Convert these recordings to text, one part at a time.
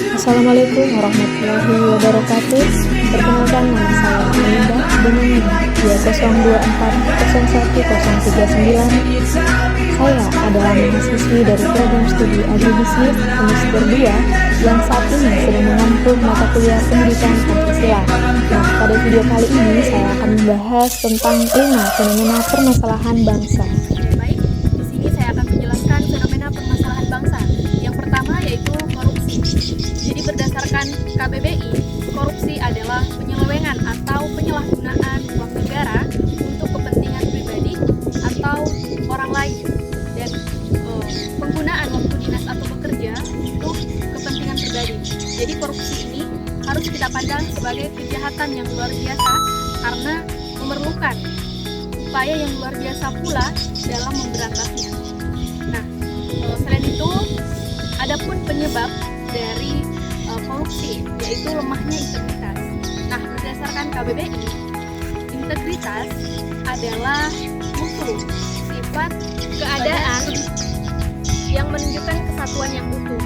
Assalamualaikum warahmatullahi wabarakatuh. Perkenalkan, nama saya Alinda dengan NIM 202401039. Saya adalah mahasiswi dari program studi Agribisnis semester 2 yang saat ini sedang menempuh mata kuliah pendidikan Pancasila. Nah, pada video kali ini saya akan membahas tentang 5 fenomena permasalahan bangsa. Baik, di sini saya akan menjelaskan fenomena permasalahan bangsa. Yang pertama yaitu korupsi. Jadi berdasarkan KBBI, korupsi adalah penyelewengan atau penyalahgunaan uang negara untuk kepentingan pribadi atau orang lain, dan penggunaan waktu dinas atau bekerja untuk kepentingan pribadi. Jadi korupsi ini harus kita pandang sebagai kejahatan yang luar biasa karena memerlukan upaya yang luar biasa pula dalam memberantasnya. Nah, selain itu, adapun penyebab dari korupsi yaitu lemahnya integritas. Nah, berdasarkan KBBI, integritas adalah mutu, sifat, keadaan yang menunjukkan kesatuan yang utuh.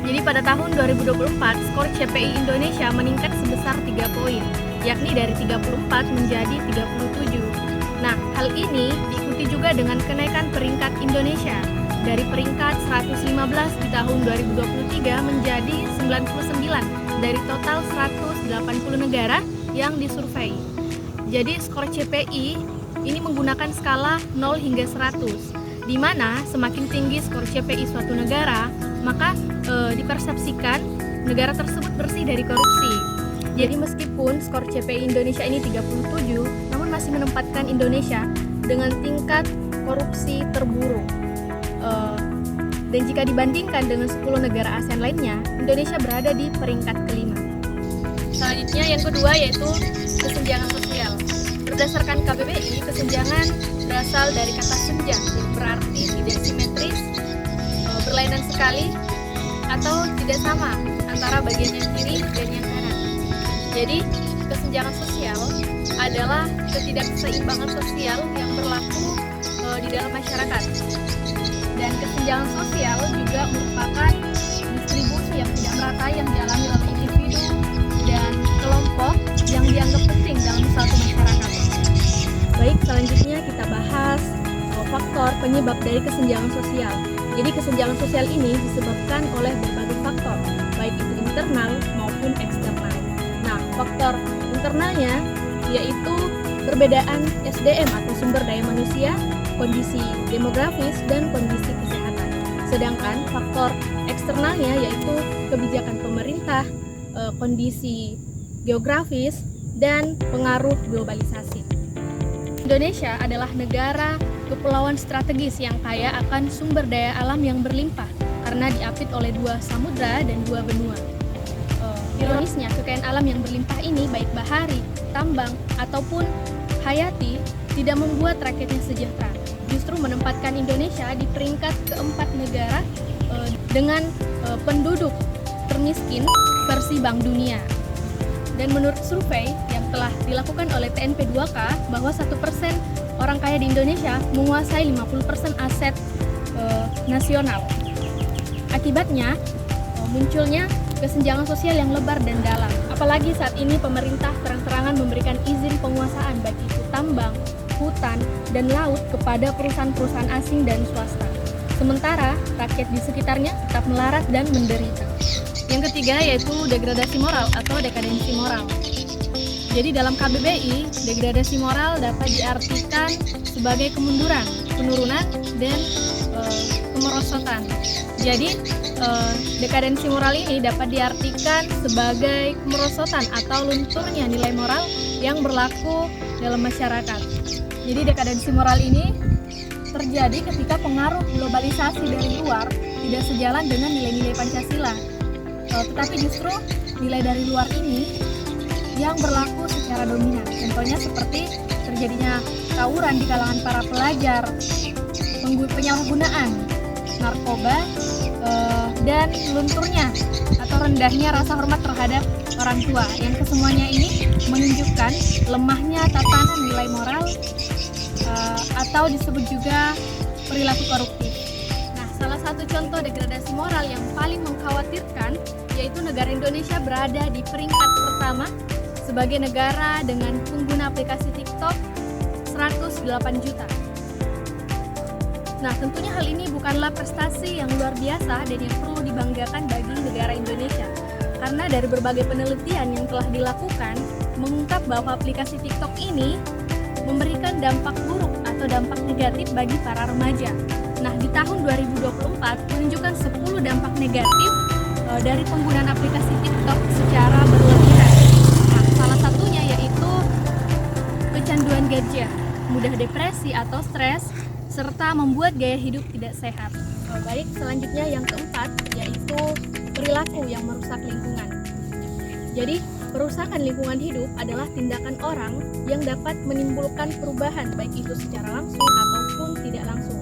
Jadi pada tahun 2024, skor CPI Indonesia meningkat sebesar 3 poin, yakni dari 34 menjadi 37. Nah, hal ini diikuti juga dengan kenaikan peringkat Indonesia dari peringkat 115 di tahun 2023 menjadi 99 dari total 180 negara yang disurvei. Jadi skor CPI ini menggunakan skala 0 hingga 100, di mana semakin tinggi skor CPI suatu negara, maka dipersepsikan negara tersebut bersih dari korupsi. Jadi meskipun skor CPI Indonesia ini 37, namun masih menempatkan Indonesia dengan tingkat korupsi terburuk. Dan jika dibandingkan dengan 10 negara ASEAN lainnya, Indonesia berada di peringkat kelima. Selanjutnya yang kedua yaitu kesenjangan sosial. Berdasarkan KBBI, kesenjangan berasal dari kata senjang, yang berarti tidak simetris, berlainan sekali, atau tidak sama antara bagian yang kiri dan yang kanan. Jadi, kesenjangan sosial adalah ketidakseimbangan sosial yang berlaku di dalam masyarakat. Dan kesenjangan sosial juga merupakan distribusi yang tidak merata yang dialami oleh individu dan kelompok yang dianggap penting dalam suatu masyarakat. Baik, selanjutnya kita bahas faktor penyebab dari kesenjangan sosial. Jadi kesenjangan sosial ini disebabkan oleh berbagai faktor, baik itu internal maupun eksternal. Nah, faktor internalnya yaitu perbedaan SDM atau sumber daya manusia, kondisi demografis, dan kondisi kesehatan. Sedangkan faktor eksternalnya yaitu kebijakan pemerintah, kondisi geografis, dan pengaruh globalisasi. Indonesia adalah negara kepulauan strategis yang kaya akan sumber daya alam yang berlimpah karena diapit oleh 2 samudra dan 2 benua. Ironisnya, kekayaan alam yang berlimpah ini baik bahari, tambang, ataupun hayati tidak membuat rakyatnya sejahtera. Justru menempatkan Indonesia di peringkat keempat negara dengan penduduk termiskin versi Bank Dunia. Dan menurut survei yang telah dilakukan oleh TNP2K bahwa 1% orang kaya di Indonesia menguasai 50% aset nasional. Akibatnya munculnya kesenjangan sosial yang lebar dan dalam. Apalagi saat ini pemerintah terang-terangan memberikan izin penguasaan baik itu tambang, hutan, dan laut kepada perusahaan-perusahaan asing dan swasta. Sementara rakyat di sekitarnya tetap melarat dan menderita. Yang ketiga yaitu degradasi moral atau dekadensi moral. Jadi dalam KBBI, degradasi moral dapat diartikan sebagai kemunduran, penurunan, dan kemerosotan. Jadi dekadensi moral ini dapat diartikan sebagai kemerosotan atau lunturnya nilai moral yang berlaku dalam masyarakat. Jadi dekadensi moral ini terjadi ketika pengaruh globalisasi dari luar tidak sejalan dengan nilai-nilai Pancasila. Tetapi justru nilai dari luar ini yang berlaku secara dominan. Contohnya seperti terjadinya tawuran di kalangan para pelajar, penyalahgunaan narkoba, dan lunturnya atau rendahnya rasa hormat terhadap orang tua, yang kesemuanya ini menunjukkan lemahnya tatanan nilai moral atau disebut juga perilaku koruptif. Nah, salah satu contoh degradasi moral yang paling mengkhawatirkan yaitu negara Indonesia berada di peringkat pertama sebagai negara dengan pengguna aplikasi TikTok 108 juta. Nah, tentunya hal ini bukanlah prestasi yang luar biasa dan yang perlu dibanggakan bagi negara Indonesia. Karena dari berbagai penelitian yang telah dilakukan, mengungkap bahwa aplikasi TikTok ini memberikan dampak buruk atau dampak negatif bagi para remaja. Nah, di tahun 2024 menunjukkan 10 dampak negatif dari penggunaan aplikasi TikTok secara berlebihan. Nah, salah satunya yaitu kecanduan gadget, mudah depresi atau stres, serta membuat gaya hidup tidak sehat. Baik, selanjutnya yang keempat yaitu perilaku yang merusak lingkungan. Jadi, perusakan lingkungan hidup adalah tindakan orang yang dapat menimbulkan perubahan baik itu secara langsung ataupun tidak langsung,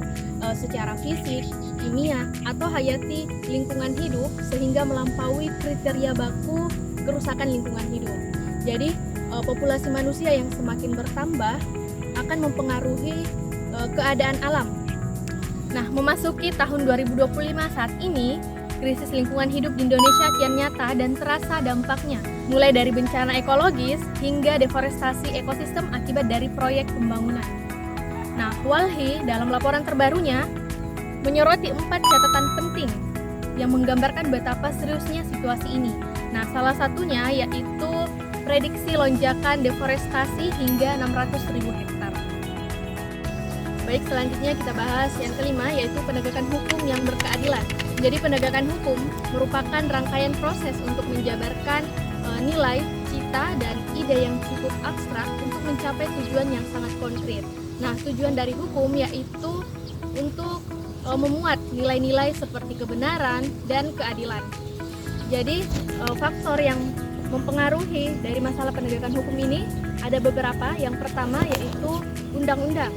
secara fisik, kimia, atau hayati lingkungan hidup sehingga melampaui kriteria baku kerusakan lingkungan hidup. Jadi, populasi manusia yang semakin bertambah akan mempengaruhi keadaan alam. Nah, memasuki tahun 2025 saat ini, krisis lingkungan hidup di Indonesia kian nyata dan terasa dampaknya, mulai dari bencana ekologis hingga deforestasi ekosistem akibat dari proyek pembangunan. Nah, Walhi dalam laporan terbarunya menyoroti 4 catatan penting yang menggambarkan betapa seriusnya situasi ini. Nah, salah satunya yaitu prediksi lonjakan deforestasi hingga 600.000 hektar. Baik, selanjutnya kita bahas yang kelima yaitu penegakan hukum yang berkeadilan. Jadi penegakan hukum merupakan rangkaian proses untuk menjabarkan nilai, cita, dan ide yang cukup abstrak untuk mencapai tujuan yang sangat konkret. Nah, tujuan dari hukum yaitu untuk memuat nilai-nilai seperti kebenaran dan keadilan. Jadi faktor yang mempengaruhi dari masalah penegakan hukum ini ada beberapa. Yang pertama yaitu undang-undang.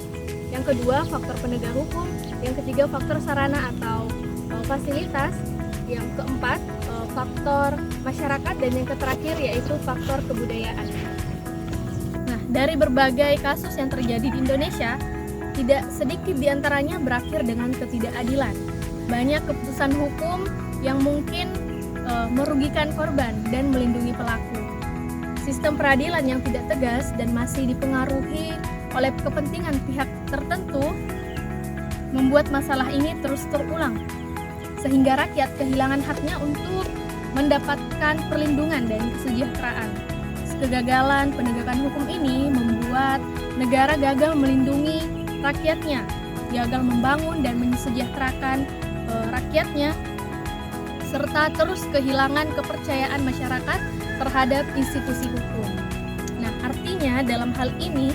Yang kedua, faktor penegak hukum. Yang ketiga, faktor sarana atau fasilitas. Yang keempat, faktor masyarakat. Dan yang terakhir yaitu faktor kebudayaan. Nah, dari berbagai kasus yang terjadi di Indonesia, tidak sedikit diantaranya berakhir dengan ketidakadilan. Banyak keputusan hukum yang mungkin merugikan korban dan melindungi pelaku. Sistem peradilan yang tidak tegas dan masih dipengaruhi oleh kepentingan pihak tertentu membuat masalah ini terus terulang, sehingga rakyat kehilangan haknya untuk mendapatkan perlindungan dan kesejahteraan. Kegagalan penegakan hukum ini membuat negara gagal melindungi rakyatnya, gagal membangun dan mensejahterakan rakyatnya, serta terus kehilangan kepercayaan masyarakat terhadap institusi hukum. Nah, artinya dalam hal ini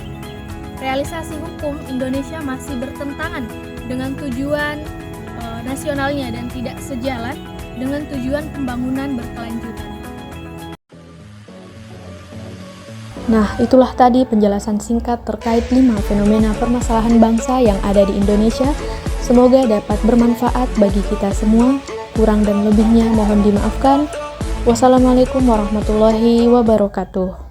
realisasi hukum Indonesia masih bertentangan dengan tujuan nasionalnya dan tidak sejalan dengan tujuan pembangunan berkelanjutan. Nah, itulah tadi penjelasan singkat terkait 5 fenomena permasalahan bangsa yang ada di Indonesia. Semoga dapat bermanfaat bagi kita semua. Kurang dan lebihnya mohon dimaafkan. Wassalamualaikum warahmatullahi wabarakatuh.